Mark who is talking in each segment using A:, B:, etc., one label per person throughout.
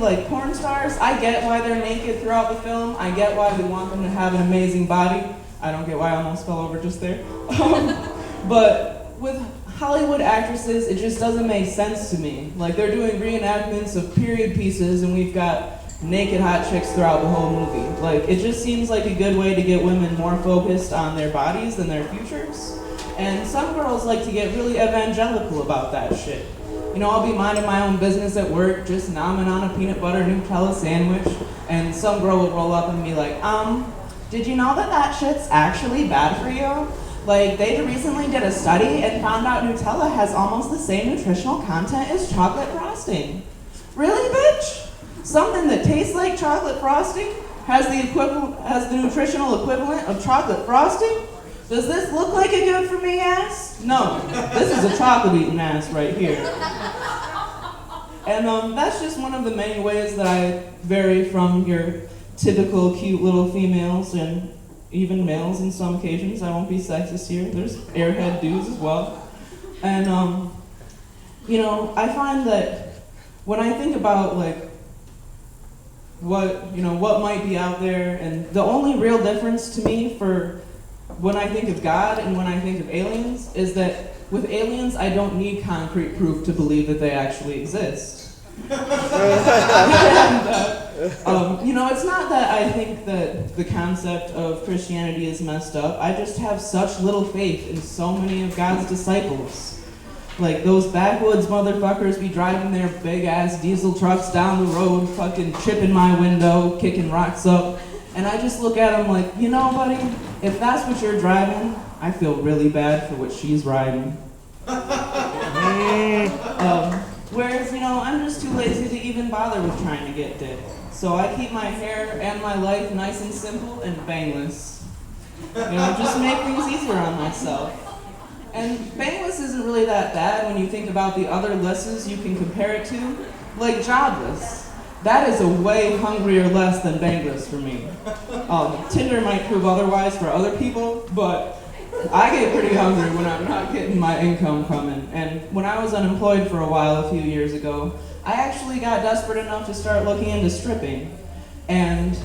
A: Like porn stars, I get why they're naked throughout the film. I get why we want them to have an amazing body. I don't get why I almost fell over just there. But with Hollywood actresses, it just doesn't make sense to me. Like they're doing reenactments of period pieces and we've got naked hot chicks throughout the whole movie. Like it just seems like a good way to get women more focused on their bodies than their futures. And some girls like to get really evangelical about that shit. You know, I'll be minding my own business at work, just nomming on a peanut butter Nutella sandwich, and some girl will roll up and be like, did you know that shit's actually bad for you? Like, they recently did a study and found out Nutella has almost the same nutritional content as chocolate frosting. Really, bitch? Something that tastes like chocolate frosting has the nutritional equivalent of chocolate frosting? Does this look like a good for me ass? No, this is a chocolate eating ass right here. And that's just one of the many ways that I vary from your typical cute little females and even males in some occasions. I won't be sexist here. There's airhead dudes as well. And you know, I find that when I think about like what might be out there, and the only real difference to me for when I think of God and when I think of aliens is that with aliens, I don't need concrete proof to believe that they actually exist. And, you know, it's not that I think that the concept of Christianity is messed up. I just have such little faith in so many of God's disciples. Like, those backwoods motherfuckers be driving their big-ass diesel trucks down the road, fucking chipping my window, kicking rocks up. And I just look at them like, you know, buddy, if that's what you're driving, I feel really bad for what she's riding. Whereas, you know, I'm just too lazy to even bother with trying to get dick. So I keep my hair and my life nice and simple and bangless. You know, just make things easier on myself. And bangless isn't really that bad when you think about the other lesses you can compare it to, like jobless. That is a way hungrier less than bangless for me. Tinder might prove otherwise for other people, but I get pretty hungry when I'm not getting my income coming. And when I was unemployed for a while a few years ago, I actually got desperate enough to start looking into stripping. And,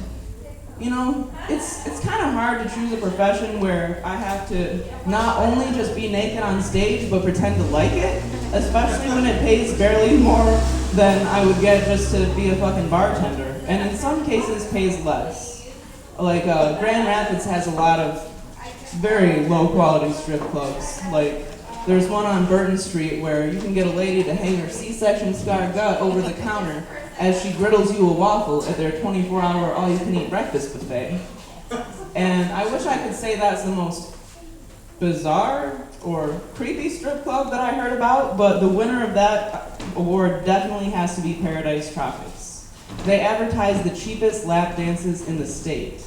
A: you know, it's kind of hard to choose a profession where I have to not only just be naked on stage, but pretend to like it, especially when it pays barely more than I would get just to be a fucking bartender. And in some cases, pays less. Like, Grand Rapids has a lot of very low quality strip clubs. Like, there's one on Burton Street where you can get a lady to hang her C-section scar gut over the counter as she griddles you a waffle at their 24-hour all-you-can-eat breakfast buffet. And I wish I could say that's the most bizarre or creepy strip club that I heard about, but the winner of that award definitely has to be Paradise Tropics. They advertise the cheapest lap dances in the state.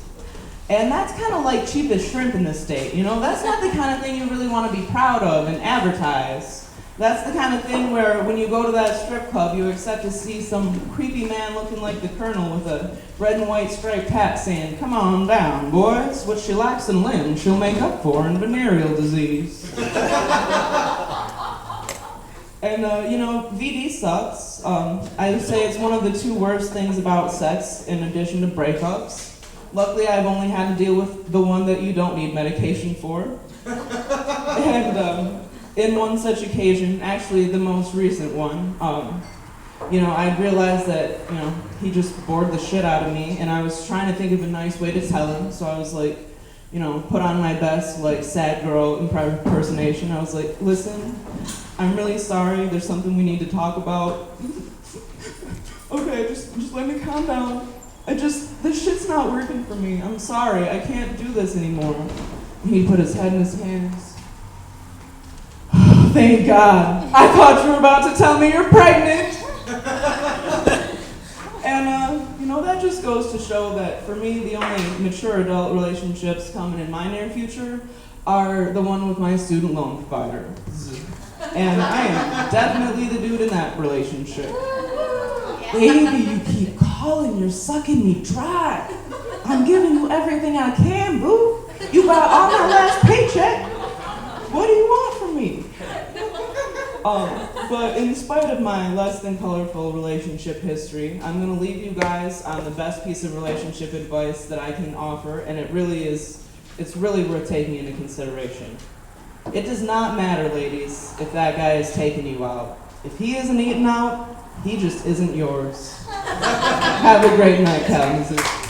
A: And that's kind of like cheapest shrimp in the state, you know? That's not the kind of thing you really want to be proud of and advertise. That's the kind of thing where when you go to that strip club, you expect to see some creepy man looking like the Colonel with a red and white striped hat saying, "Come on down, boys. What she lacks in limbs, she'll make up for in venereal disease." And, you know, VD sucks. I would say it's one of the two worst things about sex in addition to breakups. Luckily, I've only had to deal with the one that you don't need medication for. And in one such occasion, actually the most recent one, you know, I realized that, you know, he just bored the shit out of me, and I was trying to think of a nice way to tell him, so I was like, you know, put on my best, like, sad girl impersonation. I was like, "Listen, I'm really sorry, there's something we need to talk about." "Okay, just let me calm down. This shit's not working for me. I'm sorry, I can't do this anymore." And he put his head in his hands. "Thank God. I thought you were about to tell me you're pregnant." And, you know, that just goes to show that for me, the only mature adult relationships coming in my near future are the one with my student loan provider. And I am definitely the dude in that relationship. "Baby, you keep calling, you're sucking me dry. I'm giving you everything I can, boo. You got all my last paycheck. What do you want from me?" But in spite of my less than colorful relationship history, I'm going to leave you guys on the best piece of relationship advice that I can offer, and it's really worth taking into consideration. It does not matter, ladies, if that guy is taking you out. If he isn't eating out, he just isn't yours. Have a great night, Cal.